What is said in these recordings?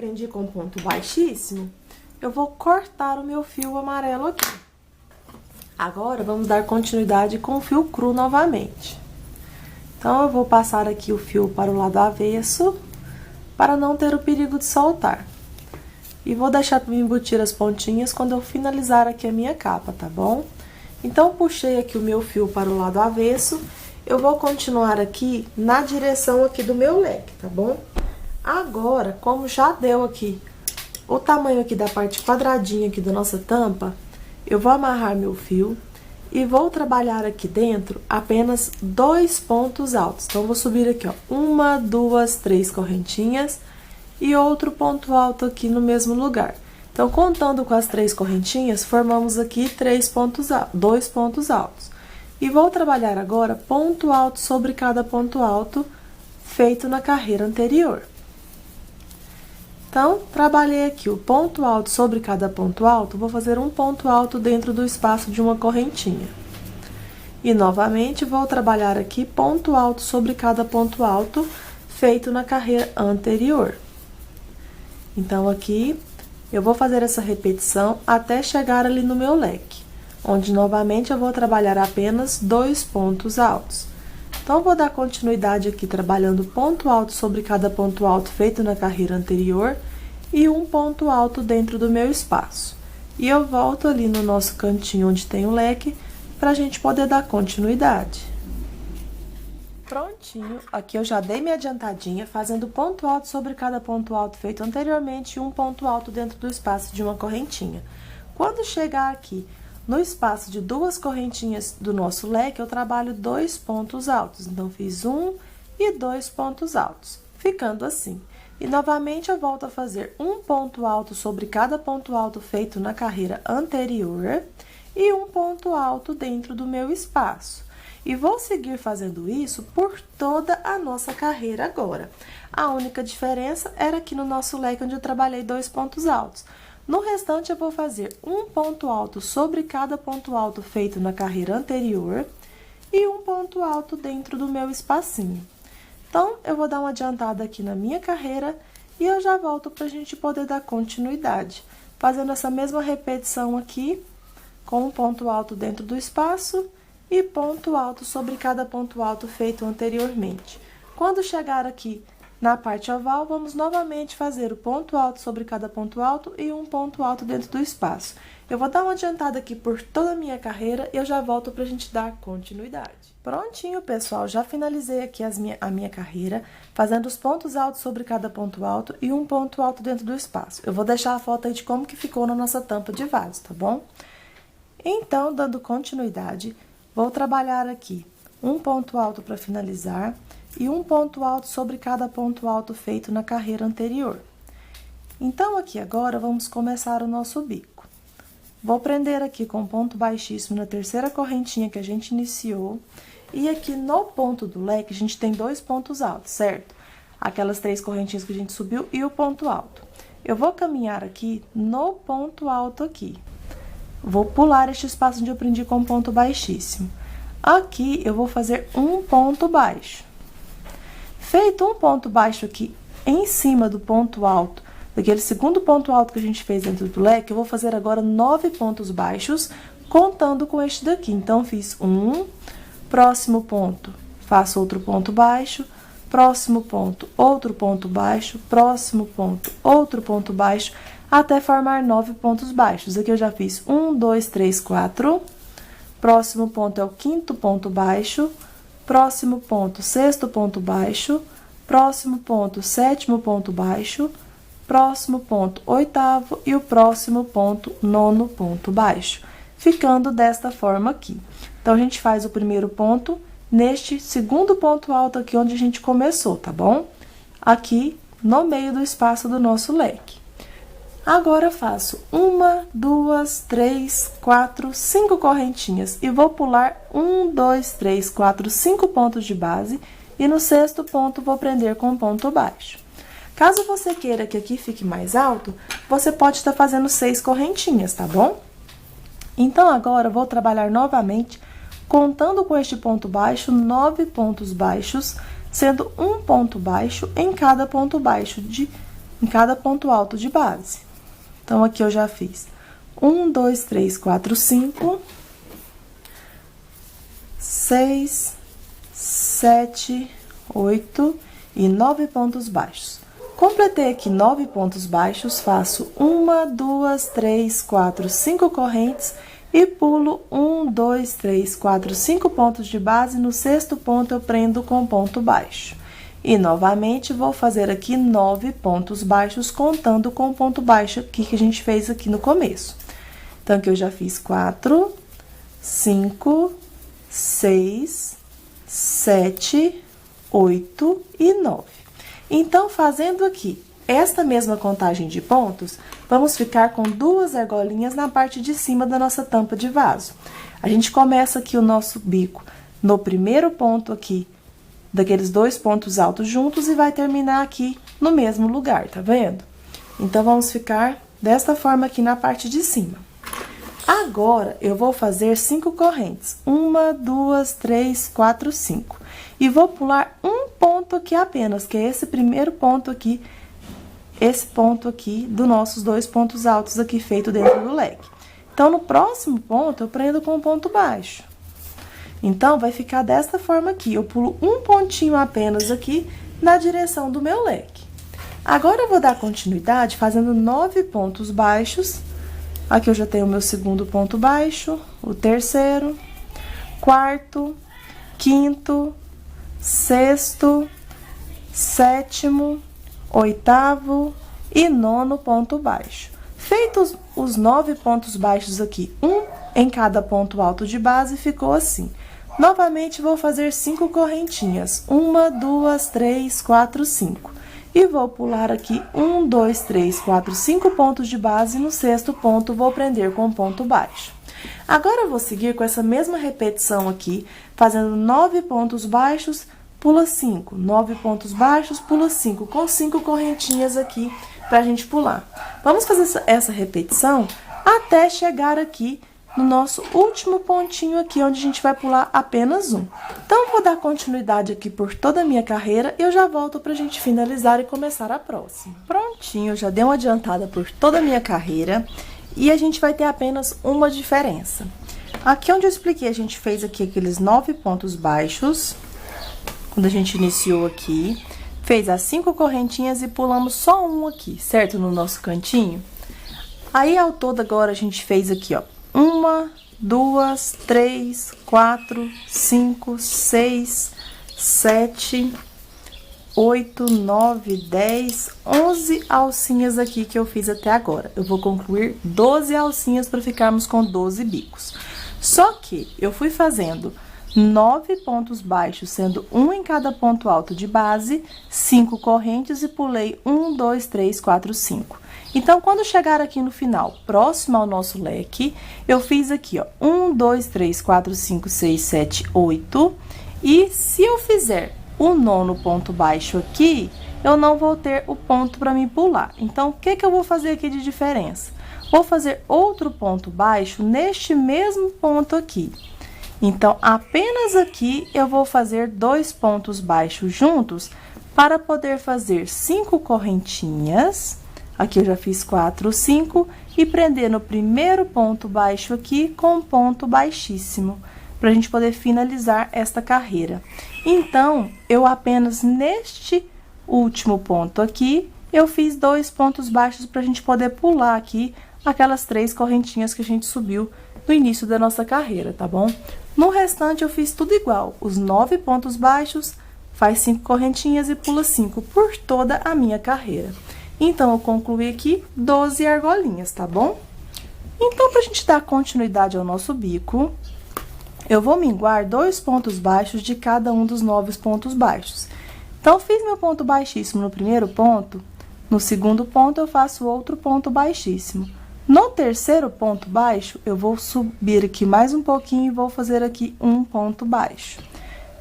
prendi com ponto baixíssimo, eu vou cortar o meu fio amarelo aqui. Agora, vamos dar continuidade com o fio cru novamente. Então, eu vou passar aqui o fio para o lado avesso, para não ter o perigo de soltar. E vou deixar para embutir as pontinhas quando eu finalizar aqui a minha capa, tá bom? Então, puxei aqui o meu fio para o lado avesso, eu vou continuar aqui na direção aqui do meu leque, tá bom? Agora, como já deu aqui o tamanho aqui da parte quadradinha aqui da nossa tampa, eu vou amarrar meu fio e vou trabalhar aqui dentro apenas 2 pontos altos. Então, vou subir aqui, ó, 1, 2, 3 correntinhas e outro ponto alto aqui no mesmo lugar. Então, contando com as 3 correntinhas, formamos aqui 2 pontos altos. E vou trabalhar agora ponto alto sobre cada ponto alto feito na carreira anterior. Então, trabalhei aqui o ponto alto sobre cada ponto alto, vou fazer um ponto alto dentro do espaço de uma correntinha. E, novamente, vou trabalhar aqui ponto alto sobre cada ponto alto feito na carreira anterior. Então, aqui, eu vou fazer essa repetição até chegar ali no meu leque, onde, novamente, eu vou trabalhar apenas 2 pontos altos. Então, vou dar continuidade aqui, trabalhando ponto alto sobre cada ponto alto feito na carreira anterior e um ponto alto dentro do meu espaço. E eu volto ali no nosso cantinho onde tem o leque, pra gente poder dar continuidade. Prontinho, aqui eu já dei minha adiantadinha, fazendo ponto alto sobre cada ponto alto feito anteriormente e um ponto alto dentro do espaço de uma correntinha. Quando chegar aqui no espaço de 2 correntinhas do nosso leque, eu trabalho 2 pontos altos. Então, fiz 1 e 2 pontos altos, ficando assim. E, novamente, eu volto a fazer um ponto alto sobre cada ponto alto feito na carreira anterior e um ponto alto dentro do meu espaço. E vou seguir fazendo isso por toda a nossa carreira agora. A única diferença era aqui no nosso leque, onde eu trabalhei 2 pontos altos. No restante, eu vou fazer um ponto alto sobre cada ponto alto feito na carreira anterior e um ponto alto dentro do meu espacinho. Então, eu vou dar uma adiantada aqui na minha carreira e eu já volto pra gente poder dar continuidade, fazendo essa mesma repetição aqui, com um ponto alto dentro do espaço e ponto alto sobre cada ponto alto feito anteriormente. Quando chegar aqui na parte oval, vamos novamente fazer o ponto alto sobre cada ponto alto e um ponto alto dentro do espaço. Eu vou dar uma adiantada aqui por toda a minha carreira e eu já volto pra gente dar continuidade. Prontinho, pessoal, já finalizei aqui a minha carreira, fazendo os pontos altos sobre cada ponto alto e um ponto alto dentro do espaço. Eu vou deixar a foto aí de como que ficou na nossa tampa de vaso, tá bom? Então, dando continuidade, vou trabalhar aqui um ponto alto para finalizar e um ponto alto sobre cada ponto alto feito na carreira anterior. Então, aqui agora, vamos começar o nosso bico. Vou prender aqui com ponto baixíssimo na terceira correntinha que a gente iniciou. E aqui no ponto do leque, a gente tem 2 pontos altos, certo? Aquelas 3 correntinhas que a gente subiu e o ponto alto. Eu vou caminhar aqui no ponto alto aqui. Vou pular este espaço onde eu prendi com ponto baixíssimo. Aqui, eu vou fazer um ponto baixo. Feito um ponto baixo aqui em cima do ponto alto, daquele segundo ponto alto que a gente fez dentro do leque, eu vou fazer agora 9 pontos baixos, contando com este daqui. Então, fiz um, próximo ponto, faço outro ponto baixo, próximo ponto, outro ponto baixo, próximo ponto, outro ponto baixo, até formar 9 pontos baixos. Aqui eu já fiz 1, 2, 3, 4. Próximo ponto é o 5º ponto baixo. Próximo ponto, 6º ponto baixo. Próximo ponto, 7º ponto baixo. Próximo ponto, 8º. E o próximo ponto, 9º ponto baixo. Ficando desta forma aqui. Então, a gente faz o primeiro ponto neste segundo ponto alto aqui onde a gente começou, tá bom? Aqui no meio do espaço do nosso leque. Agora, faço 1, 2, 3, 4, 5 correntinhas e vou pular 1, 2, 3, 4, 5 pontos de base e no 6º ponto vou prender com um ponto baixo. Caso você queira que aqui fique mais alto, você pode estar fazendo 6 correntinhas, tá bom? Então, agora, eu vou trabalhar novamente, contando com este ponto baixo, 9 pontos baixos, sendo um ponto baixo em cada ponto baixo em cada ponto alto de base. Então, aqui eu já fiz 1, 2, 3, 4, 5, 6, 7, 8 e 9 pontos baixos. Completei aqui 9 pontos baixos, faço 1, 2, 3, 4, 5 correntes e pulo 1, 2, 3, 4, 5 pontos de base. No sexto ponto, eu prendo com ponto baixo. E, novamente, vou fazer aqui 9 pontos baixos, contando com o ponto baixo aqui que a gente fez aqui no começo. Então, aqui eu já fiz 4, 5, 6, 7, 8 e 9. Então, fazendo aqui esta mesma contagem de pontos, vamos ficar com 2 argolinhas na parte de cima da nossa tampa de vaso. A gente começa aqui o nosso bico no primeiro ponto aqui, daqueles 2 pontos altos juntos, e vai terminar aqui no mesmo lugar, tá vendo? Então, vamos ficar desta forma aqui na parte de cima. Agora, eu vou fazer 5 correntes. 1, 2, 3, 4, 5. E vou pular um ponto aqui apenas, que é esse primeiro ponto aqui, esse ponto aqui dos nossos 2 pontos altos aqui feito dentro do leque. Então, no próximo ponto, eu prendo com um ponto baixo. Então, vai ficar desta forma aqui. Eu pulo um pontinho apenas aqui na direção do meu leque. Agora, eu vou dar continuidade fazendo 9 pontos baixos. Aqui eu já tenho o meu segundo ponto baixo, o terceiro, quarto, quinto, sexto, sétimo, oitavo e nono ponto baixo. Feitos os 9 pontos baixos aqui, um em cada ponto alto de base, ficou assim. Novamente, vou fazer 5 correntinhas. 1, 2, 3, 4, 5. E vou pular aqui 1, 2, 3, 4, 5 pontos de base. No sexto ponto, vou prender com ponto baixo. Agora, eu vou seguir com essa mesma repetição aqui, fazendo 9 pontos baixos, pula 5. 9 pontos baixos, pula 5, com 5 correntinhas aqui pra gente pular. Vamos fazer essa repetição até chegar aqui no nosso último pontinho aqui, onde a gente vai pular apenas um. Então, vou dar continuidade aqui por toda a minha carreira e eu já volto pra gente finalizar e começar a próxima. Prontinho, eu já dei uma adiantada por toda a minha carreira e a gente vai ter apenas uma diferença. Aqui onde eu expliquei, a gente fez aqui aqueles 9 pontos baixos, quando a gente iniciou aqui, fez as 5 correntinhas e pulamos só um aqui, certo? No nosso cantinho. Aí, ao todo, agora, a gente fez aqui, ó, 1, 2, 3, 4, 5, 6, 7, 8, 9, 10, 11 alcinhas aqui que eu fiz até agora. Eu vou concluir 12 alcinhas para ficarmos com 12 bicos. Só que eu fui fazendo 9 pontos baixos, sendo um em cada ponto alto de base, 5 correntes e pulei 1, 2, 3, 4, 5. Então, quando chegar aqui no final, próximo ao nosso leque, eu fiz aqui, ó, 1, 2, 3, 4, 5, 6, 7, 8. E se eu fizer o nono ponto baixo aqui, eu não vou ter o ponto para me pular. Então, o que que eu vou fazer aqui de diferença? Vou fazer outro ponto baixo neste mesmo ponto aqui. Então, apenas aqui eu vou fazer 2 pontos baixos juntos para poder fazer 5 correntinhas. Aqui eu já fiz 4, 5 e prender no primeiro ponto baixo aqui com um ponto baixíssimo, para a gente poder finalizar esta carreira. Então, eu apenas neste último ponto aqui, eu fiz 2 pontos baixos para a gente poder pular aqui aquelas 3 correntinhas que a gente subiu no início da nossa carreira, tá bom? No restante, eu fiz tudo igual, os 9 pontos baixos, faz 5 correntinhas e pula 5 por toda a minha carreira. Então, eu concluí aqui 12 argolinhas, tá bom? Então, pra gente dar continuidade ao nosso bico, eu vou minguar 2 pontos baixos de cada um dos 9 pontos baixos. Então, fiz meu ponto baixíssimo no primeiro ponto, no segundo ponto eu faço outro ponto baixíssimo. No terceiro ponto baixo, eu vou subir aqui mais um pouquinho e vou fazer aqui um ponto baixo.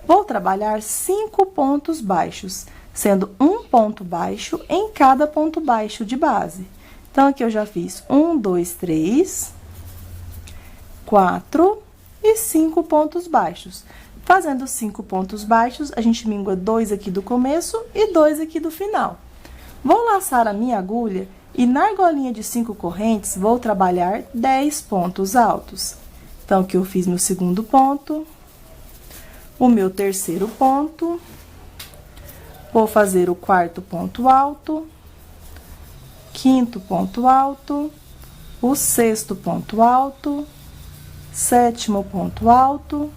Vou trabalhar 5 pontos baixos, sendo um ponto baixo em cada ponto baixo de base. Então, aqui eu já fiz 1, 2, 3, 4 e 5 pontos baixos. Fazendo 5 pontos baixos, a gente mingua 2 aqui do começo e 2 aqui do final. Vou laçar a minha agulha e na argolinha de 5 correntes vou trabalhar 10 pontos altos. Então, aqui eu fiz meu segundo ponto, o meu terceiro ponto, vou fazer o quarto ponto alto, quinto ponto alto, o sexto ponto alto, sétimo ponto alto,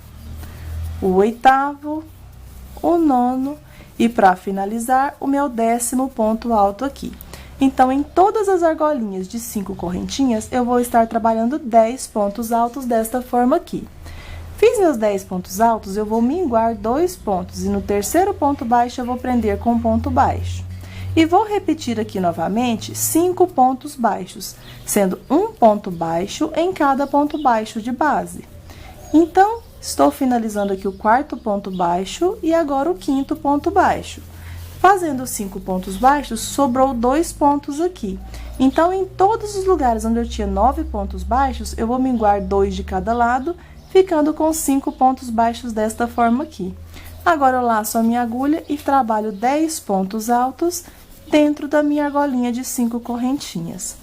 o oitavo, o nono e para finalizar o meu 10º ponto alto aqui. Então, em todas as argolinhas de 5 correntinhas, eu vou estar trabalhando 10 pontos altos desta forma aqui. Fiz meus 10 pontos altos, eu vou minguar 2 pontos e no terceiro ponto baixo eu vou prender com um ponto baixo. E vou repetir aqui novamente 5 pontos baixos, sendo um ponto baixo em cada ponto baixo de base. Então, estou finalizando aqui o quarto ponto baixo e agora o quinto ponto baixo. Fazendo 5 pontos baixos, sobrou 2 pontos aqui. Então, em todos os lugares onde eu tinha 9 pontos baixos, eu vou minguar 2 de cada lado, ficando com 5 pontos baixos desta forma aqui. Agora, eu laço a minha agulha e trabalho 10 pontos altos dentro da minha argolinha de 5 correntinhas.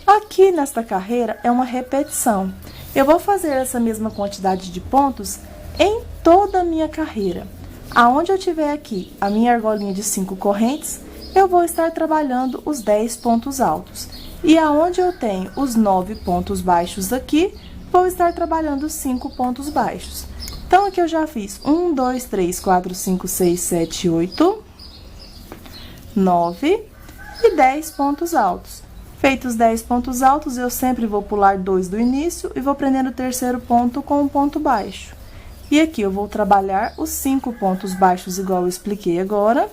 Aqui nesta carreira é uma repetição. Eu vou fazer essa mesma quantidade de pontos em toda a minha carreira. Aonde eu tiver aqui a minha argolinha de 5 correntes, eu vou estar trabalhando os 10 pontos altos. E aonde eu tenho os 9 pontos baixos aqui, vou estar trabalhando os 5 pontos baixos. Então, aqui eu já fiz 1, 2, 3, 4, 5, 6, 7, 8, 9 e 10 pontos altos. Feitos 10 pontos altos, eu sempre vou pular 2 do início e vou prendendo o terceiro ponto com um ponto baixo. E aqui eu vou trabalhar os 5 pontos baixos, igual eu expliquei agora.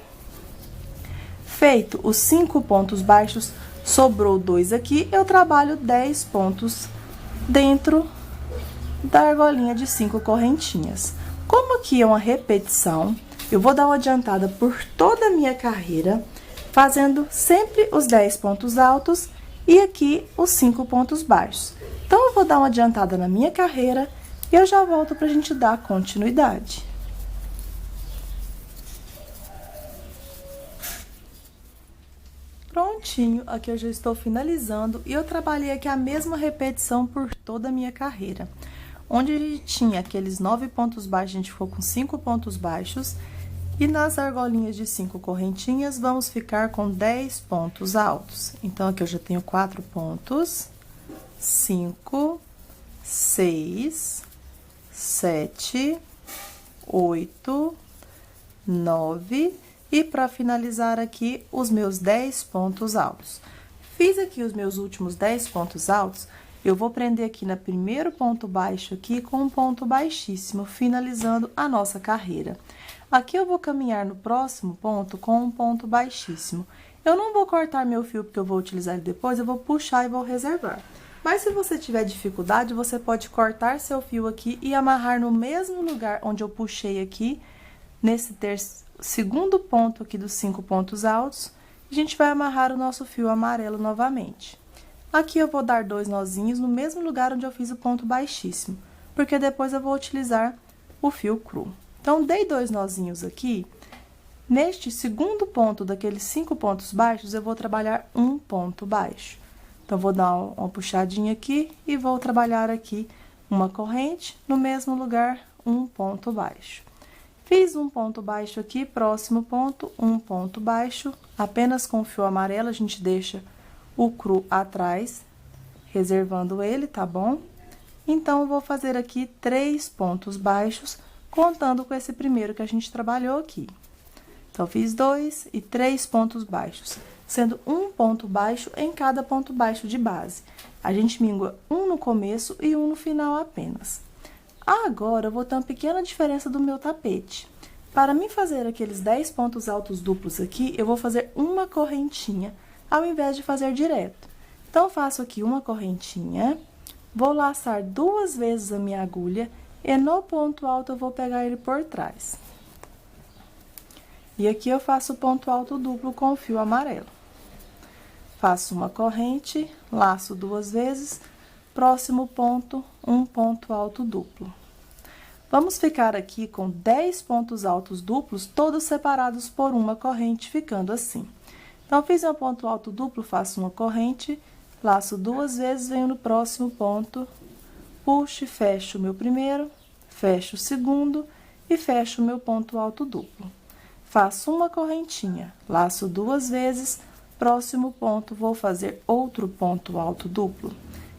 Feito os 5 pontos baixos, sobrou 2 aqui, eu trabalho 10 pontos dentro da argolinha de 5 correntinhas. Como aqui é uma repetição, eu vou dar uma adiantada por toda a minha carreira, fazendo sempre os 10 pontos altos e aqui os 5 pontos baixos. Então, eu vou dar uma adiantada na minha carreira e eu já volto pra gente dar continuidade. Prontinho, aqui eu já estou finalizando e eu trabalhei aqui a mesma repetição por toda a minha carreira. Onde a gente tinha aqueles 9 pontos baixos, a gente ficou com 5 pontos baixos. E nas argolinhas de 5 correntinhas, vamos ficar com 10 pontos altos. Então, aqui eu já tenho 4 pontos, 5, 6, 7, 8, 9... E para finalizar aqui, os meus 10 pontos altos. Fiz aqui os meus últimos 10 pontos altos, eu vou prender aqui no primeiro ponto baixo aqui com um ponto baixíssimo, finalizando a nossa carreira. Aqui eu vou caminhar no próximo ponto com um ponto baixíssimo. Eu não vou cortar meu fio porque eu vou utilizar ele depois, eu vou puxar e vou reservar. Mas se você tiver dificuldade, você pode cortar seu fio aqui e amarrar no mesmo lugar onde eu puxei aqui, nesse segundo ponto aqui dos 5 pontos altos, a gente vai amarrar o nosso fio amarelo novamente. Aqui eu vou dar 2 nozinhos no mesmo lugar onde eu fiz o ponto baixíssimo, porque depois eu vou utilizar o fio cru. Então, dei 2 nozinhos aqui. Neste segundo ponto daqueles 5 pontos baixos, eu vou trabalhar um ponto baixo. Então, vou dar uma puxadinha aqui e vou trabalhar aqui uma corrente, no mesmo lugar, um ponto baixo. Fiz um ponto baixo aqui, próximo ponto, um ponto baixo, apenas com o fio amarelo, a gente deixa o cru atrás, reservando ele, tá bom? Então, eu vou fazer aqui 3 pontos baixos, contando com esse primeiro que a gente trabalhou aqui. Então, fiz 2 e 3 pontos baixos, sendo um ponto baixo em cada ponto baixo de base. A gente mingua um no começo e um no final apenas. Agora, eu vou ter uma pequena diferença do meu tapete. Para mim fazer aqueles 10 pontos altos duplos aqui, eu vou fazer uma correntinha, ao invés de fazer direto. Então, eu faço aqui uma correntinha, vou laçar 2 vezes a minha agulha, e no ponto alto eu vou pegar ele por trás. E aqui eu faço o ponto alto duplo com o fio amarelo. Faço uma corrente, laço 2 vezes, próximo ponto, um ponto alto duplo. Vamos ficar aqui com 10 pontos altos duplos, todos separados por uma corrente, ficando assim. Então, fiz meu ponto alto duplo, faço uma corrente, laço 2 vezes, venho no próximo ponto, puxo e fecho o meu primeiro, fecho o segundo e fecho o meu ponto alto duplo. Faço uma correntinha, laço 2 vezes, próximo ponto, vou fazer outro ponto alto duplo.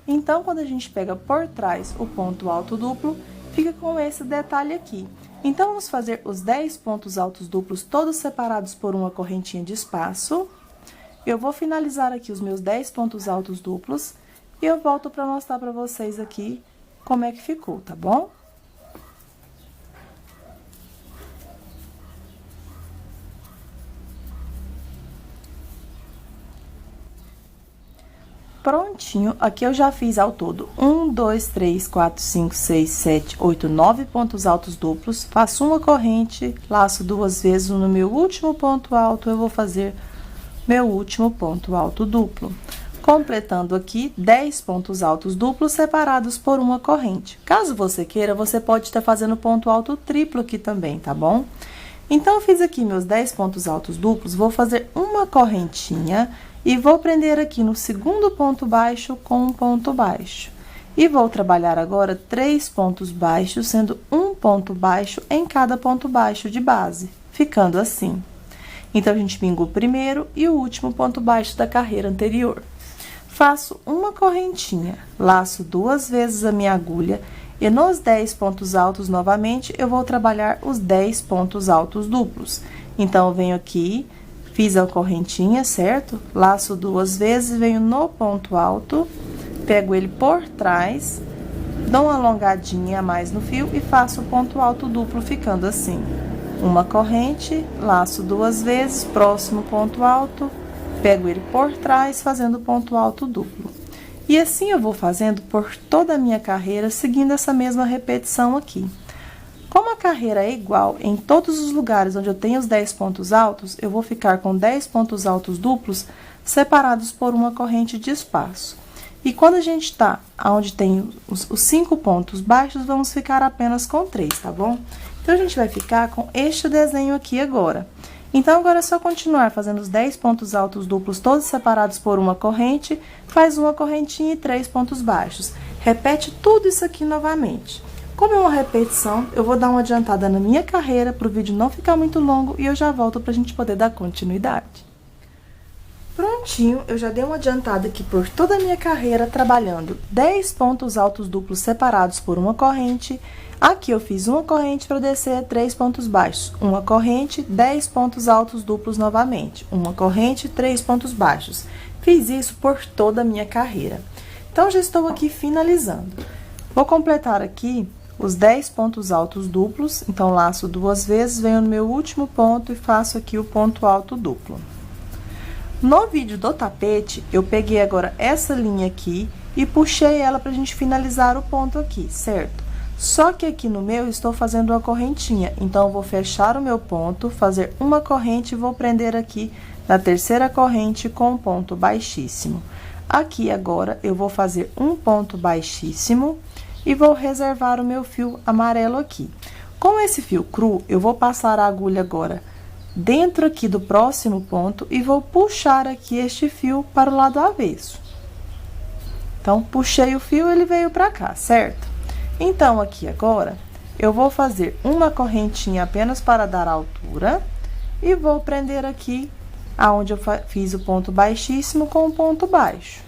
Então, quando a gente pega por trás o ponto alto duplo, fica com esse detalhe aqui. Então, vamos fazer os 10 pontos altos duplos, todos separados por uma correntinha de espaço. Eu vou finalizar aqui os meus 10 pontos altos duplos e eu volto para mostrar para vocês aqui como é que ficou, tá bom? Prontinho, aqui eu já fiz ao todo 1, 2, 3, 4, 5, 6, 7, 8, 9 pontos altos duplos. Faço uma corrente, laço 2 vezes, no meu último ponto alto eu vou fazer meu último ponto alto duplo. Completando aqui 10 pontos altos duplos separados por uma corrente. Caso você queira, você pode estar fazendo ponto alto triplo aqui também, tá bom? Então, eu fiz aqui meus 10 pontos altos duplos, vou fazer uma correntinha e vou prender aqui no segundo ponto baixo com um ponto baixo. E vou trabalhar agora 3 pontos baixos, sendo um ponto baixo em cada ponto baixo de base, ficando assim. Então, a gente pinga o primeiro e o último ponto baixo da carreira anterior. Faço uma correntinha, laço 2 vezes a minha agulha e nos 10 pontos altos, novamente, eu vou trabalhar os 10 pontos altos duplos. Então, eu venho aqui, fiz a correntinha, certo? Laço 2 vezes, venho no ponto alto, pego ele por trás, dou uma alongadinha a mais no fio e faço o ponto alto duplo, ficando assim. Uma corrente, laço 2 vezes, próximo ponto alto, pego ele por trás, fazendo ponto alto duplo. E assim eu vou fazendo por toda a minha carreira, seguindo essa mesma repetição aqui. Como a carreira é igual em todos os lugares onde eu tenho os 10 pontos altos, eu vou ficar com 10 pontos altos duplos separados por uma corrente de espaço. E quando a gente tá onde tem os 5 pontos baixos, vamos ficar apenas com 3, tá bom? Então, a gente vai ficar com este desenho aqui agora. Então, agora é só continuar fazendo os 10 pontos altos duplos, todos separados por uma corrente, faz uma correntinha e 3 pontos baixos. Repete tudo isso aqui novamente. Como é uma repetição, eu vou dar uma adiantada na minha carreira, para o vídeo não ficar muito longo, e eu já volto para a gente poder dar continuidade. Prontinho, eu já dei uma adiantada aqui por toda a minha carreira, trabalhando 10 pontos altos duplos separados por uma corrente. Aqui eu fiz uma corrente para descer 3 pontos baixos, uma corrente, 10 pontos altos duplos novamente, uma corrente, 3 pontos baixos. Fiz isso por toda a minha carreira. Então, já estou aqui finalizando. Vou completar aqui os 10 pontos altos duplos, então, laço 2 vezes, venho no meu último ponto e faço aqui o ponto alto duplo. No vídeo do tapete, eu peguei agora essa linha aqui e puxei ela pra gente finalizar o ponto aqui, certo? Só que aqui no meu, estou fazendo uma correntinha, então, eu vou fechar o meu ponto, fazer uma corrente e vou prender aqui na terceira corrente com um ponto baixíssimo. Aqui, agora, eu vou fazer um ponto baixíssimo e vou reservar o meu fio amarelo aqui. Com esse fio cru, eu vou passar a agulha agora dentro aqui do próximo ponto e vou puxar aqui este fio para o lado avesso. Então, puxei o fio, ele veio pra cá, certo? Então, aqui agora, eu vou fazer uma correntinha apenas para dar altura e vou prender aqui aonde eu fiz o ponto baixíssimo com o ponto baixo.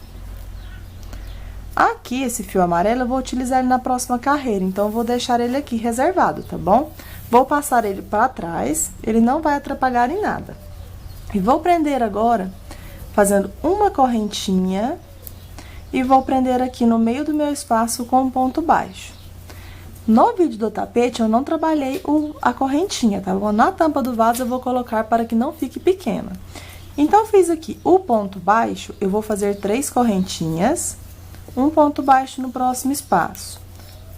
Aqui, esse fio amarelo, eu vou utilizar ele na próxima carreira, então, eu vou deixar ele aqui reservado, tá bom? Vou passar ele para trás, ele não vai atrapalhar em nada. E vou prender agora, fazendo uma correntinha, e vou prender aqui no meio do meu espaço com um ponto baixo. No vídeo do tapete, eu não trabalhei a correntinha, tá bom? Na tampa do vaso, eu vou colocar para que não fique pequena. Então, fiz aqui o ponto baixo, eu vou fazer 3 correntinhas, um ponto baixo no próximo espaço.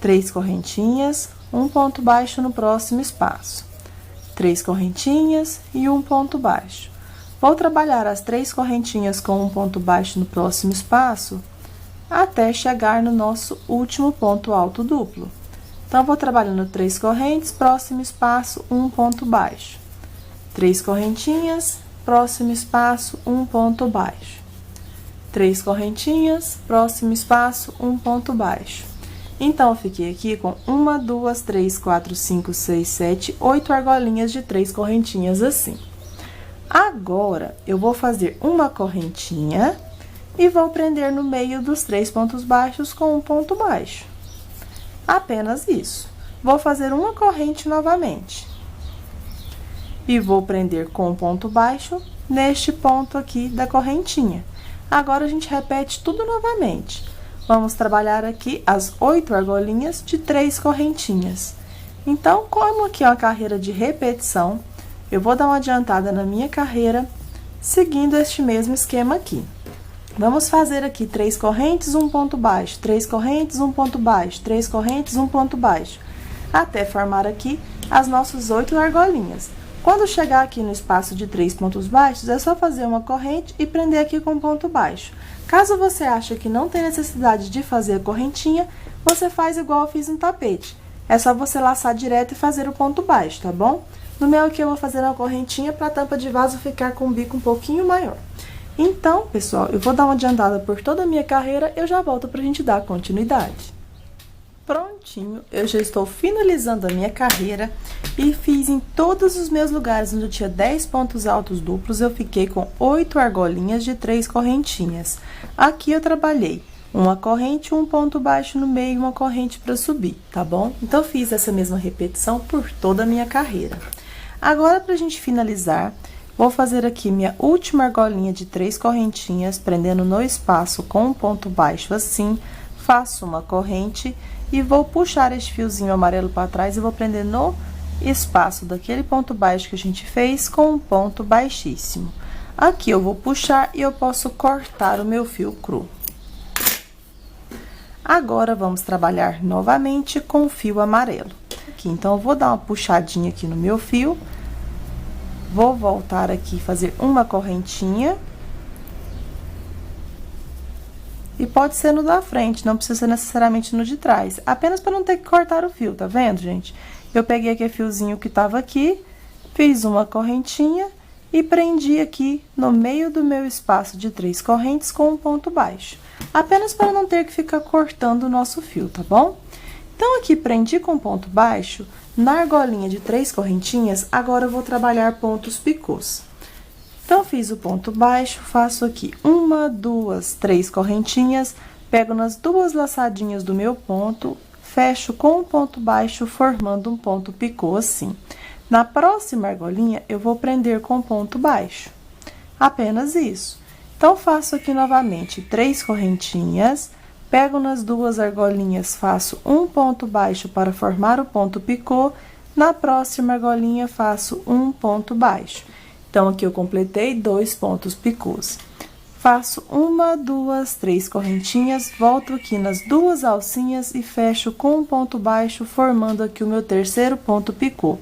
3 correntinhas, um ponto baixo no próximo espaço. 3 correntinhas e um ponto baixo. Vou trabalhar as 3 correntinhas com um ponto baixo no próximo espaço, até chegar no nosso último ponto alto duplo. Então, vou trabalhando 3 correntes, próximo espaço, um ponto baixo. 3 correntinhas, próximo espaço, um ponto baixo. 3 correntinhas, próximo espaço, um ponto baixo. Então, eu fiquei aqui com 1, 2, 3, 4, 5, 6, 7, 8 argolinhas de 3 correntinhas assim. Agora, eu vou fazer uma correntinha e vou prender no meio dos 3 pontos baixos com um ponto baixo. Apenas isso. Vou fazer uma corrente novamente. E vou prender com um ponto baixo neste ponto aqui da correntinha. Agora, a gente repete tudo novamente. Vamos trabalhar aqui as 8 argolinhas de 3 correntinhas. Então, como aqui é uma carreira de repetição, eu vou dar uma adiantada na minha carreira, seguindo este mesmo esquema aqui. Vamos fazer aqui 3 correntes, um ponto baixo, 3 correntes, um ponto baixo, 3 correntes, um ponto baixo, até formar aqui as nossas 8 argolinhas. Quando chegar aqui no espaço de 3 pontos baixos, é só fazer uma corrente e prender aqui com ponto baixo. Caso você ache que não tem necessidade de fazer a correntinha, você faz igual eu fiz no tapete. É só você laçar direto e fazer o ponto baixo, tá bom? No meu aqui, eu vou fazer uma correntinha para a tampa de vaso ficar com um bico um pouquinho maior. Então, pessoal, eu vou dar uma adiantada por toda a minha carreira, eu já volto pra gente dar continuidade. Prontinho, eu já estou finalizando a minha carreira e fiz em todos os meus lugares onde eu tinha 10 pontos altos duplos, eu fiquei com 8 argolinhas de 3 correntinhas. Aqui eu trabalhei uma corrente, um ponto baixo no meio e uma corrente para subir, tá bom? Então, eu fiz essa mesma repetição por toda a minha carreira. Agora, pra gente finalizar, vou fazer aqui minha última argolinha de 3 correntinhas, prendendo no espaço com um ponto baixo assim, faço uma corrente e vou puxar este fiozinho amarelo para trás e vou prender no espaço daquele ponto baixo que a gente fez com um ponto baixíssimo. Aqui eu vou puxar e eu posso cortar o meu fio cru. Agora, vamos trabalhar novamente com o fio amarelo. Aqui, então, eu vou dar uma puxadinha aqui no meu fio. Vou voltar aqui e fazer uma correntinha. E pode ser no da frente, não precisa ser necessariamente no de trás. Apenas para não ter que cortar o fio, tá vendo, gente? Eu peguei aquele fiozinho que tava aqui, fiz uma correntinha e prendi aqui no meio do meu espaço de 3 correntes com um ponto baixo. Apenas para não ter que ficar cortando o nosso fio, tá bom? Então, aqui prendi com ponto baixo, na argolinha de 3 correntinhas, agora eu vou trabalhar pontos picôs. Então, fiz o ponto baixo, faço aqui 1, 2, 3 correntinhas, pego nas 2 laçadinhas do meu ponto, fecho com um ponto baixo, formando um ponto picô assim. Na próxima argolinha, eu vou prender com ponto baixo. Apenas isso. Então, faço aqui novamente 3 correntinhas, pego nas 2 argolinhas, faço um ponto baixo para formar o ponto picô, na próxima argolinha, faço um ponto baixo. Então, aqui eu completei 2 pontos picôs. Faço 1, 2, 3 correntinhas, volto aqui nas 2 alcinhas e fecho com um ponto baixo, formando aqui o meu terceiro ponto picô.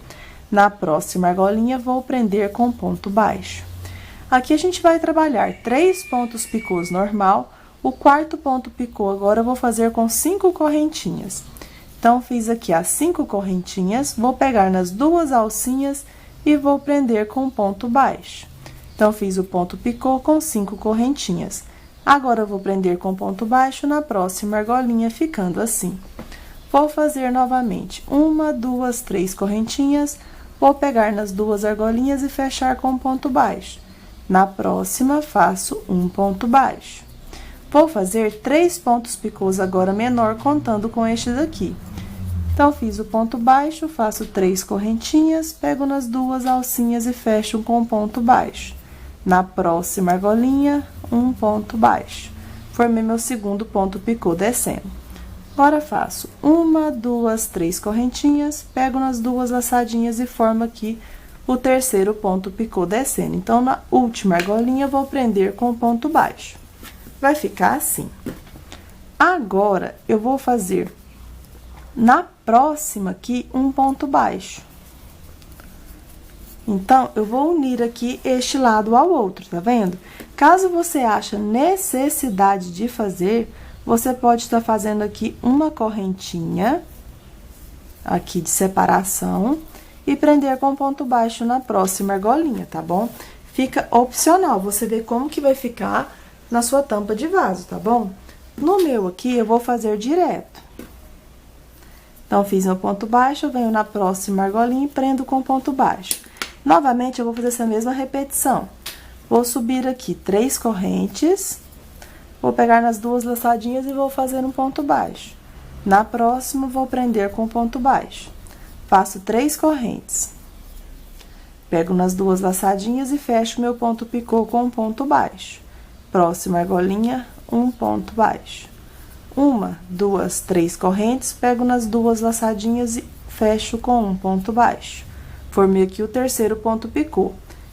Na próxima argolinha, vou prender com ponto baixo. Aqui, a gente vai trabalhar 3 pontos picôs normal, o quarto ponto picô agora eu vou fazer com 5 correntinhas. Então, fiz aqui as 5 correntinhas, vou pegar nas 2 alcinhas e vou prender com ponto baixo. Então, fiz o ponto picô com 5 correntinhas. Agora, eu vou prender com ponto baixo na próxima argolinha, ficando assim. Vou fazer novamente 1, 2, 3 correntinhas, vou pegar nas 2 argolinhas e fechar com ponto baixo. Na próxima, faço um ponto baixo. Vou fazer 3 pontos picôs agora menor, contando com este daqui. Então, fiz o ponto baixo, faço 3 correntinhas, pego nas 2 alcinhas e fecho com ponto baixo. Na próxima argolinha, um ponto baixo. Formei meu segundo ponto picô descendo. Agora, faço 1, 2, 3 correntinhas, pego nas 2 laçadinhas e formo aqui o terceiro ponto picô descendo. Então, na última argolinha, vou prender com ponto baixo. Vai ficar assim. Agora, eu vou fazer na próxima aqui um ponto baixo. Então, eu vou unir aqui este lado ao outro, tá vendo? Caso você ache necessidade de fazer, você pode estar fazendo aqui uma correntinha, aqui de separação, e prender com ponto baixo na próxima argolinha, tá bom? fica opcional, você vê como que vai ficar na sua tampa de vaso, tá bom? No meu aqui, eu vou fazer direto. Então, fiz meu ponto baixo, eu venho na próxima argolinha e prendo com ponto baixo. Novamente, eu vou fazer essa mesma repetição. Vou subir aqui 3 correntes, vou pegar nas 2 laçadinhas e vou fazer um ponto baixo. Na próxima, vou prender com ponto baixo. Faço 3 correntes. Pego nas 2 laçadinhas e fecho meu ponto picô com um ponto baixo. Próxima argolinha, um ponto baixo. 1, 2, 3 correntes, pego nas 2 laçadinhas e fecho com um ponto baixo. Formei aqui o terceiro ponto picô.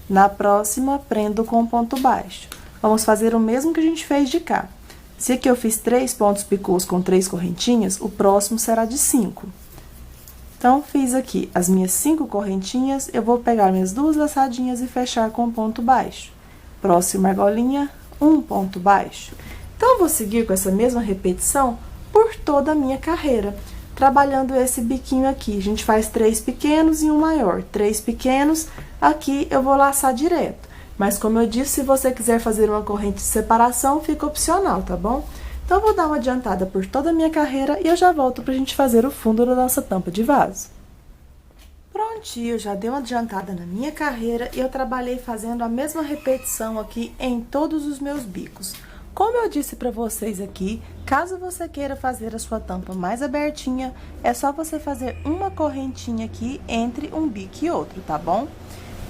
Na próxima, prendo com ponto baixo. Vamos fazer o mesmo que a gente fez de cá. Se aqui eu fiz 3 pontos picôs com 3 correntinhas, o próximo será de 5. Então, fiz aqui as minhas 5 correntinhas, eu vou pegar minhas 2 laçadinhas e fechar com ponto baixo. Próxima argolinha, um ponto baixo. Então, eu vou seguir com essa mesma repetição por toda a minha carreira, trabalhando esse biquinho aqui. A gente faz 3 pequenos e um maior. 3 pequenos, aqui eu vou laçar direto. Mas, como eu disse, se você quiser fazer uma corrente de separação, fica opcional, tá bom? Então, eu vou dar uma adiantada por toda a minha carreira e eu já volto pra gente fazer o fundo da nossa tampa de vaso. Prontinho, eu já dei uma adiantada na minha carreira e eu trabalhei fazendo a mesma repetição aqui em todos os meus bicos. Como eu disse pra vocês aqui, caso você queira fazer a sua tampa mais abertinha, é só você fazer uma correntinha aqui entre um bico e outro, tá bom?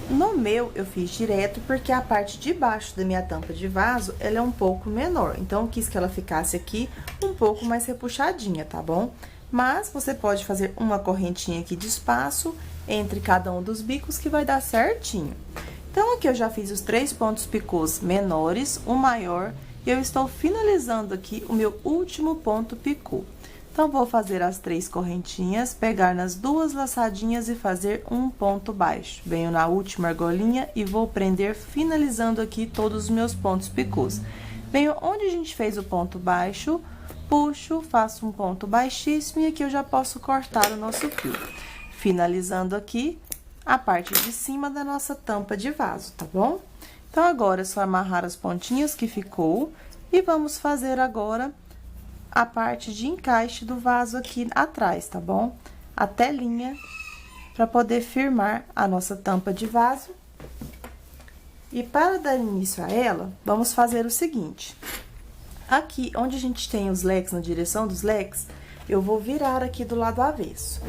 No meu, eu fiz direto porque a parte de baixo da minha tampa de vaso, ela é um pouco menor. Então, eu quis que ela ficasse aqui um pouco mais repuxadinha, tá bom? Mas, você pode fazer uma correntinha aqui de espaço entre cada um dos bicos que vai dar certinho. Então, aqui eu já fiz os 3 pontos picôs menores, o maior, e eu estou finalizando aqui o meu último ponto picô. Então, vou fazer as 3 correntinhas, pegar nas 2 laçadinhas e fazer um ponto baixo. Venho na última argolinha e vou prender, finalizando aqui todos os meus pontos picôs. Venho onde a gente fez o ponto baixo, puxo, faço um ponto baixíssimo e aqui eu já posso cortar o nosso fio. Finalizando aqui a parte de cima da nossa tampa de vaso, tá bom? Então, agora é só amarrar as pontinhas que ficou e vamos fazer agora a parte de encaixe do vaso aqui atrás, tá bom? A telinha para poder firmar a nossa tampa de vaso. E para dar início a ela, vamos fazer o seguinte. Aqui, onde a gente tem os leques, na direção dos leques, eu vou virar aqui do lado avesso.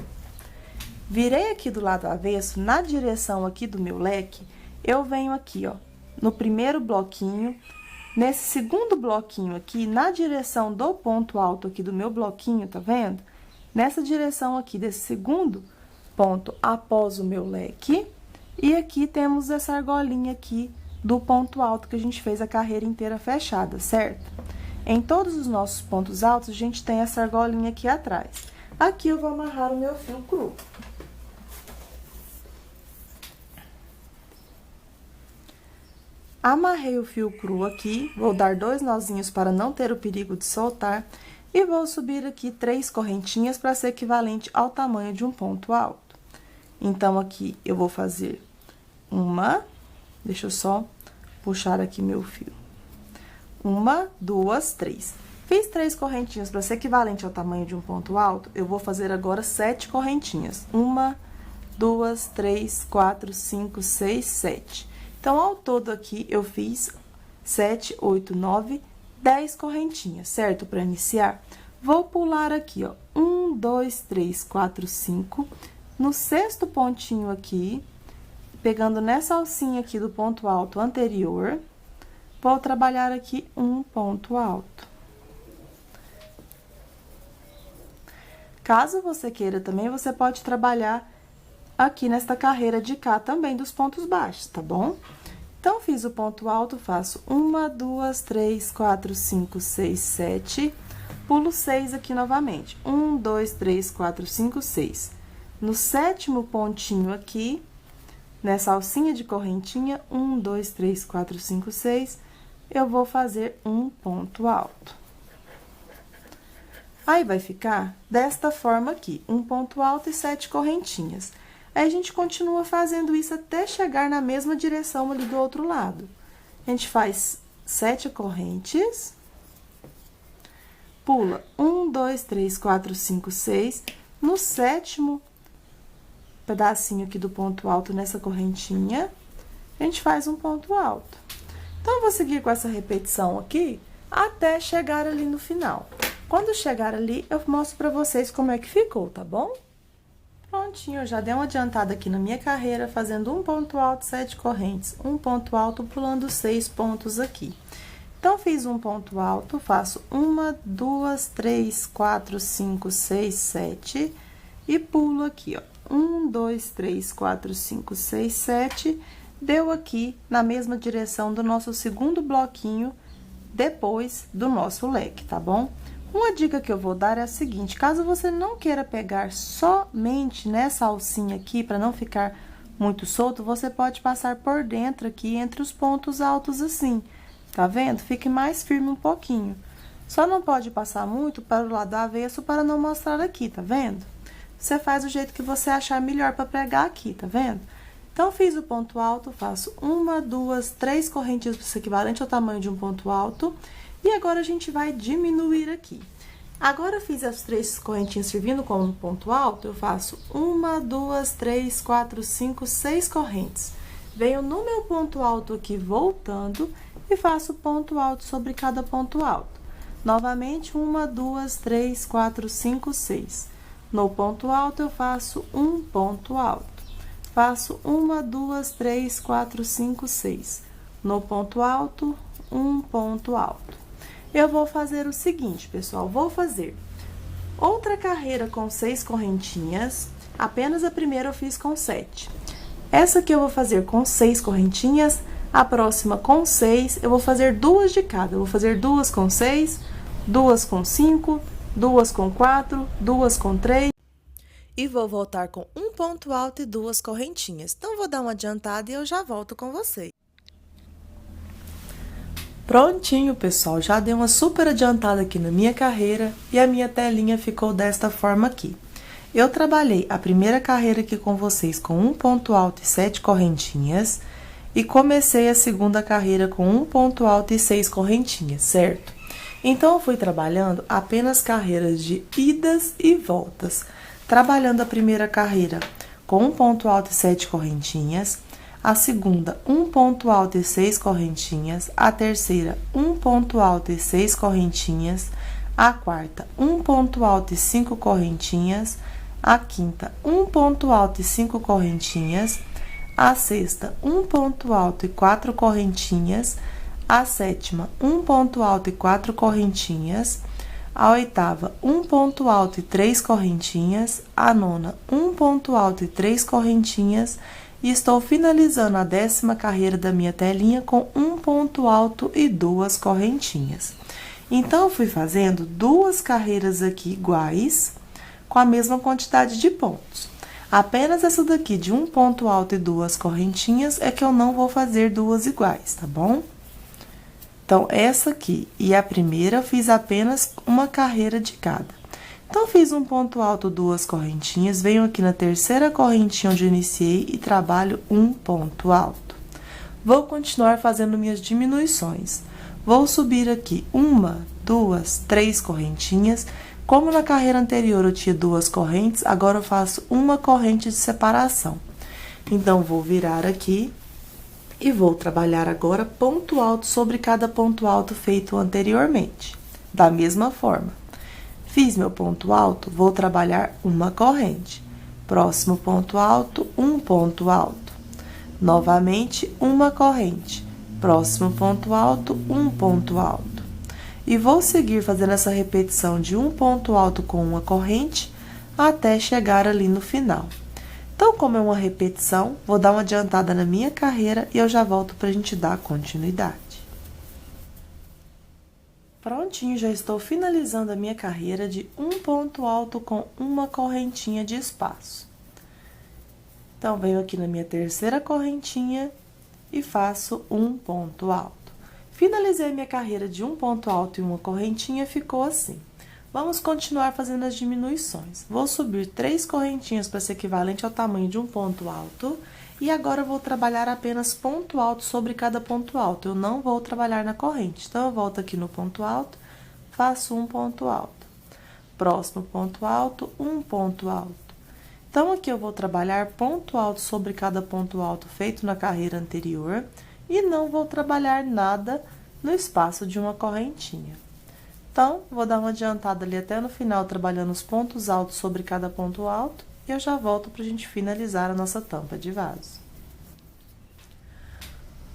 Virei aqui do lado avesso, na direção aqui do meu leque, eu venho aqui, ó, no primeiro bloquinho. Nesse segundo bloquinho aqui, na direção do ponto alto aqui do meu bloquinho, tá vendo? Nessa direção aqui desse segundo ponto após o meu leque. E aqui temos essa argolinha aqui do ponto alto que a gente fez a carreira inteira fechada, certo? Em todos os nossos pontos altos, a gente tem essa argolinha aqui atrás. Aqui eu vou amarrar o meu fio cru. Amarrei o fio cru aqui, vou dar 2 nozinhos para não ter o perigo de soltar. E vou subir aqui 3 correntinhas para ser equivalente ao tamanho de um ponto alto. Então, aqui eu vou fazer uma, deixa eu só puxar aqui meu fio. 1, 2, 3. Fiz 3 correntinhas para ser equivalente ao tamanho de um ponto alto, eu vou fazer agora 7 correntinhas. 1, 2, 3, 4, 5, 6, 7. Então, ao todo aqui, eu fiz 7, 8, 9, 10 correntinhas, certo? Para iniciar, vou pular aqui, ó, 1, 2, 3, 4, 5. No sexto pontinho aqui, pegando nessa alcinha aqui do ponto alto anterior, vou trabalhar aqui um ponto alto. Caso você queira também, você pode trabalhar aqui nesta carreira de cá também dos pontos baixos, tá bom? Então, fiz o ponto alto, faço 1, 2, 3, 4, 5, 6, 7, pulo 6 aqui novamente. 1, 2, 3, 4, 5, 6. No sétimo pontinho aqui, nessa alcinha de correntinha, 1, 2, 3, 4, 5, 6, eu vou fazer um ponto alto. Aí, vai ficar desta forma aqui, um ponto alto e 7 correntinhas. Aí, a gente continua fazendo isso até chegar na mesma direção ali do outro lado. A gente faz 7 correntes, pula 1, 2, 3, 4, 5, 6, no 7º pedacinho aqui do ponto alto nessa correntinha, a gente faz um ponto alto. Então, eu vou seguir com essa repetição aqui até chegar ali no final. Quando chegar ali, eu mostro pra vocês como é que ficou, tá bom? Prontinho, eu já dei uma adiantada aqui na minha carreira, fazendo um ponto alto, 7 correntes, um ponto alto, pulando 6 pontos aqui. Então, fiz um ponto alto, faço 1, 2, 3, 4, 5, 6, 7 e pulo aqui, ó. 1, 2, 3, 4, 5, 6, 7, deu aqui na mesma direção do nosso segundo bloquinho, depois do nosso leque, tá bom? Uma dica que eu vou dar é a seguinte: caso você não queira pegar somente nessa alcinha aqui, para não ficar muito solto, você pode passar por dentro aqui, entre os pontos altos assim, tá vendo? Fique mais firme um pouquinho. Só não pode passar muito para o lado avesso para não mostrar aqui, tá vendo? Você faz do jeito que você achar melhor para pregar aqui, tá vendo? Então, fiz o ponto alto, faço 1, 2, 3 correntinhas equivalente ao tamanho de um ponto alto. E agora, a gente vai diminuir aqui. Agora, fiz as 3 correntinhas servindo como ponto alto, eu faço 1, 2, 3, 4, 5, 6 correntes. Venho no meu ponto alto aqui, voltando, e faço ponto alto sobre cada ponto alto. Novamente, 1, 2, 3, 4, 5, 6. No ponto alto, eu faço um ponto alto. Faço 1, 2, 3, 4, 5, 6. No ponto alto, um ponto alto. Eu vou fazer o seguinte, pessoal, vou fazer outra carreira com 6 correntinhas, apenas a primeira eu fiz com 7. Essa aqui eu vou fazer com 6 correntinhas, a próxima com 6, eu vou fazer 2 de cada. Eu vou fazer 2 com 6, 2 com 5, 2 com 4, 2 com 3. E vou voltar com um ponto alto e 2 correntinhas. Então, vou dar uma adiantada e eu já volto com vocês. Prontinho, pessoal, já dei uma super adiantada aqui na minha carreira e a minha telinha ficou desta forma aqui. Eu trabalhei a primeira carreira aqui com vocês com um ponto alto e 7 correntinhas e comecei a segunda carreira com um ponto alto e 6 correntinhas, certo? Então, eu fui trabalhando apenas carreiras de idas e voltas, trabalhando a primeira carreira com um ponto alto e 7 correntinhas, a segunda, um ponto alto e 6 correntinhas, a terceira, um ponto alto e 6 correntinhas, a quarta, um ponto alto e 5 correntinhas, a quinta, um ponto alto e 5 correntinhas, a sexta, um ponto alto e 4 correntinhas, a sétima, um ponto alto e 4 correntinhas, a oitava, um ponto alto e 3 correntinhas, a nona, um ponto alto e 3 correntinhas, e estou finalizando a 10ª carreira da minha telinha com um ponto alto e 2 correntinhas. Então, eu fui fazendo 2 carreiras aqui iguais, com a mesma quantidade de pontos. Apenas essa daqui de um ponto alto e 2 correntinhas é que eu não vou fazer 2 iguais, tá bom? Então, essa aqui e a primeira eu fiz apenas uma carreira de cada. Então, fiz um ponto alto, 2 correntinhas, venho aqui na terceira correntinha onde eu iniciei e trabalho um ponto alto. Vou continuar fazendo minhas diminuições. Vou subir aqui 1, 2, 3 correntinhas. Como na carreira anterior eu tinha 2 correntes, agora eu faço uma corrente de separação. Então, vou virar aqui e vou trabalhar agora ponto alto sobre cada ponto alto feito anteriormente. Da mesma forma. Fiz meu ponto alto, vou trabalhar uma corrente. Próximo ponto alto, um ponto alto. Novamente, uma corrente. Próximo ponto alto, um ponto alto. E vou seguir fazendo essa repetição de um ponto alto com uma corrente até chegar ali no final. Então, como é uma repetição, vou dar uma adiantada na minha carreira e eu já volto pra gente dar continuidade. Prontinho, já estou finalizando a minha carreira de um ponto alto com uma correntinha de espaço. Então, venho aqui na minha terceira correntinha e faço um ponto alto. Finalizei minha carreira de um ponto alto e uma correntinha, ficou assim. Vamos continuar fazendo as diminuições. Vou subir 3 correntinhas para ser equivalente ao tamanho de um ponto alto. E agora, eu vou trabalhar apenas ponto alto sobre cada ponto alto. Eu não vou trabalhar na corrente. Então, eu volto aqui no ponto alto, faço um ponto alto. Próximo ponto alto, um ponto alto. Então, aqui eu vou trabalhar ponto alto sobre cada ponto alto feito na carreira anterior. E não vou trabalhar nada no espaço de uma correntinha. Então, vou dar uma adiantada ali até no final, trabalhando os pontos altos sobre cada ponto alto, e eu já volto pra gente finalizar a nossa tampa de vaso.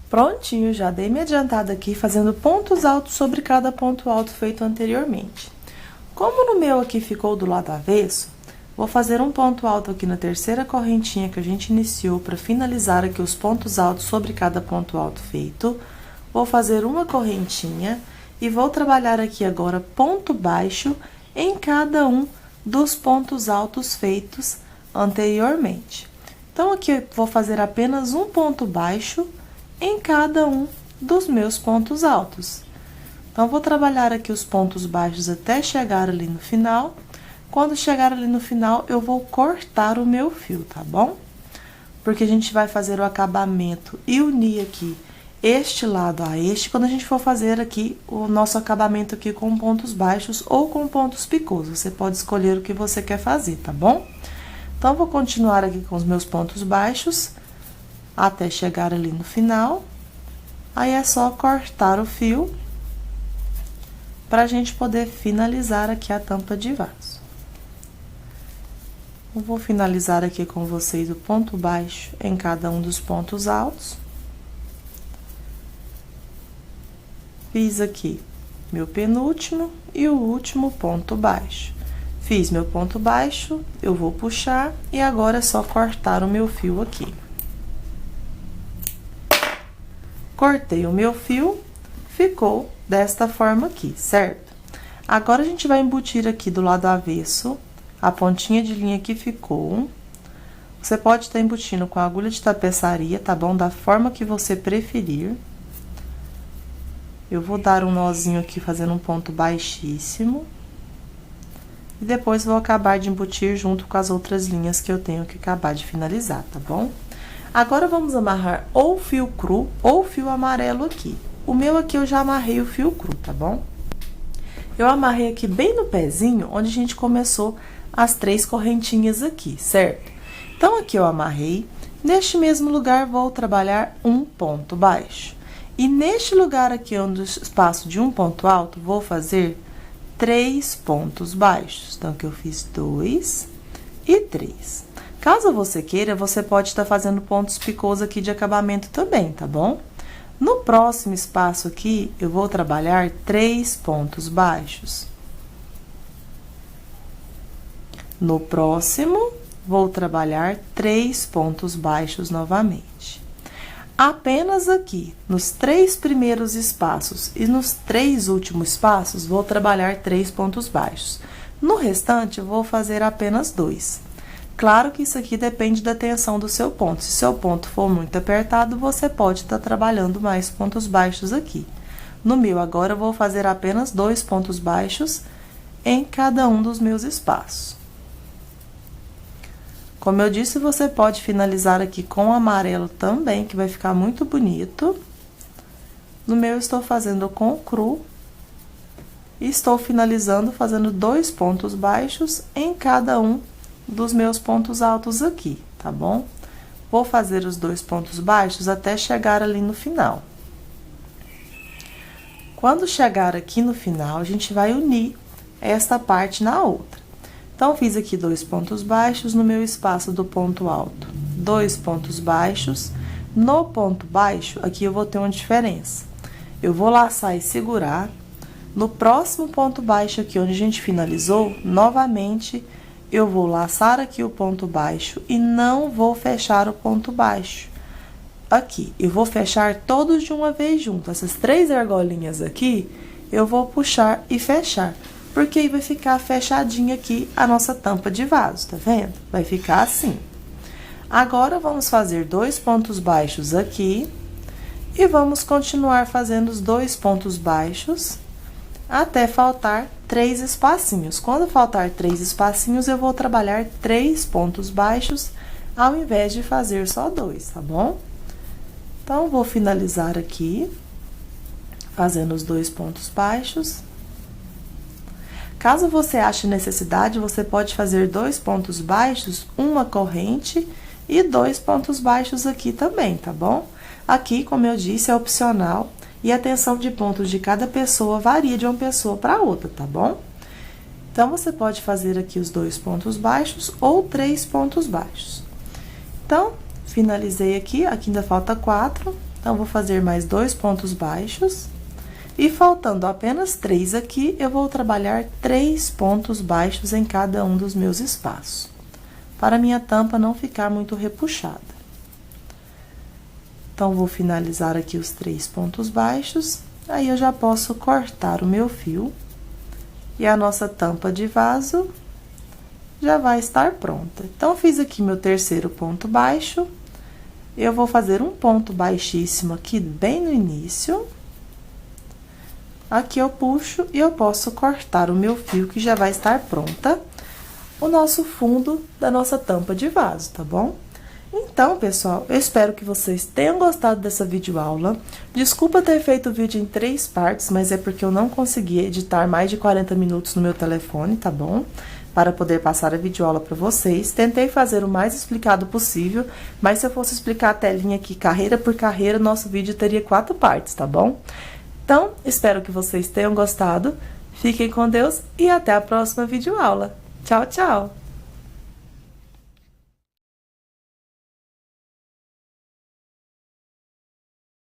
Prontinho, já dei minha adiantada aqui, fazendo pontos altos sobre cada ponto alto feito anteriormente. Como no meu aqui ficou do lado avesso, vou fazer um ponto alto aqui na terceira correntinha que a gente iniciou para finalizar aqui os pontos altos sobre cada ponto alto feito. Vou fazer uma correntinha e vou trabalhar aqui agora ponto baixo em cada um dos pontos altos feitos anteriormente. Então, aqui eu vou fazer apenas um ponto baixo em cada um dos meus pontos altos. Então, vou trabalhar aqui os pontos baixos até chegar ali no final. Quando chegar ali no final, eu vou cortar o meu fio, tá bom? Porque a gente vai fazer o acabamento e unir aqui este lado a este, quando a gente for fazer aqui o nosso acabamento aqui com pontos baixos ou com pontos picôs. Você pode escolher o que você quer fazer, tá bom? Então, vou continuar aqui com os meus pontos baixos até chegar ali no final. Aí, é só cortar o fio pra gente poder finalizar aqui a tampa de vaso. Eu vou finalizar aqui com vocês o ponto baixo em cada um dos pontos altos. Fiz aqui meu penúltimo e o último ponto baixo. Fiz meu ponto baixo, eu vou puxar e agora é só cortar o meu fio aqui. Cortei o meu fio, ficou desta forma aqui, certo? Agora, a gente vai embutir aqui do lado avesso a pontinha de linha que ficou. Você pode estar embutindo com a agulha de tapeçaria, tá bom? Da forma que você preferir. Eu vou dar um nozinho aqui, fazendo um ponto baixíssimo. E depois, vou acabar de embutir junto com as outras linhas que eu tenho que acabar de finalizar, tá bom? Agora, vamos amarrar ou fio cru ou fio amarelo aqui. O meu aqui, eu já amarrei o fio cru, tá bom? Eu amarrei aqui bem no pezinho, onde a gente começou as 3 correntinhas aqui, certo? Então, aqui eu amarrei. Neste mesmo lugar, vou trabalhar um ponto baixo. E neste lugar aqui, onde o espaço de um ponto alto, vou fazer 3 pontos baixos. Então, aqui eu fiz 2 e 3. Caso você queira, você pode estar fazendo pontos picôs aqui de acabamento também, tá bom? No próximo espaço aqui, eu vou trabalhar 3 pontos baixos. No próximo, vou trabalhar 3 pontos baixos novamente. Apenas aqui, nos 3 primeiros espaços e nos 3 últimos espaços, vou trabalhar 3 pontos baixos. No restante, eu vou fazer apenas 2. Claro que isso aqui depende da tensão do seu ponto. Se seu ponto for muito apertado, você pode estar trabalhando mais pontos baixos aqui. No meu, agora, eu vou fazer apenas 2 pontos baixos em cada um dos meus espaços. Como eu disse, você pode finalizar aqui com amarelo também, que vai ficar muito bonito. No meu, eu estou fazendo com cru. E estou finalizando fazendo 2 pontos baixos em cada um dos meus pontos altos aqui, tá bom? Vou fazer os 2 pontos baixos até chegar ali no final. Quando chegar aqui no final, a gente vai unir esta parte na outra. Então, fiz aqui 2 pontos baixos no meu espaço do ponto alto. 2 pontos baixos. No ponto baixo, aqui eu vou ter uma diferença. Eu vou laçar e segurar. No próximo ponto baixo aqui, onde a gente finalizou, novamente, eu vou laçar aqui o ponto baixo e não vou fechar o ponto baixo. Aqui, eu vou fechar todos de uma vez junto. Essas 3 argolinhas aqui, eu vou puxar e fechar. Porque aí vai ficar fechadinha aqui a nossa tampa de vaso, tá vendo? Vai ficar assim. Agora, vamos fazer 2 pontos baixos aqui. E vamos continuar fazendo os 2 pontos baixos até faltar 3 espacinhos. Quando faltar 3 espacinhos, eu vou trabalhar 3 pontos baixos, ao invés de fazer só 2, tá bom? Então, vou finalizar aqui, fazendo os 2 pontos baixos. Caso você ache necessidade, você pode fazer 2 pontos baixos, uma corrente e 2 pontos baixos aqui também, tá bom? Aqui, como eu disse, é opcional e a tensão de pontos de cada pessoa varia de uma pessoa para outra, tá bom? Então, você pode fazer aqui os 2 pontos baixos ou 3 pontos baixos. Então, finalizei aqui ainda falta 4, então, vou fazer mais 2 pontos baixos. E faltando apenas 3 aqui, eu vou trabalhar 3 pontos baixos em cada um dos meus espaços, para minha tampa não ficar muito repuxada. Então, vou finalizar aqui os 3 pontos baixos, aí eu já posso cortar o meu fio, e a nossa tampa de vaso já vai estar pronta. Então, fiz aqui meu terceiro ponto baixo, eu vou fazer um ponto baixíssimo aqui bem no início. Aqui eu puxo e eu posso cortar o meu fio, que já vai estar pronta o nosso fundo da nossa tampa de vaso, tá bom? Então, pessoal, eu espero que vocês tenham gostado dessa videoaula. Desculpa ter feito o vídeo em 3 partes, mas é porque eu não consegui editar mais de 40 minutos no meu telefone, tá bom? Para poder passar a videoaula para vocês. Tentei fazer o mais explicado possível, mas se eu fosse explicar a telinha aqui, carreira por carreira, nosso vídeo teria 4 partes, tá bom? Então, espero que vocês tenham gostado. Fiquem com Deus e até a próxima videoaula. Tchau, tchau!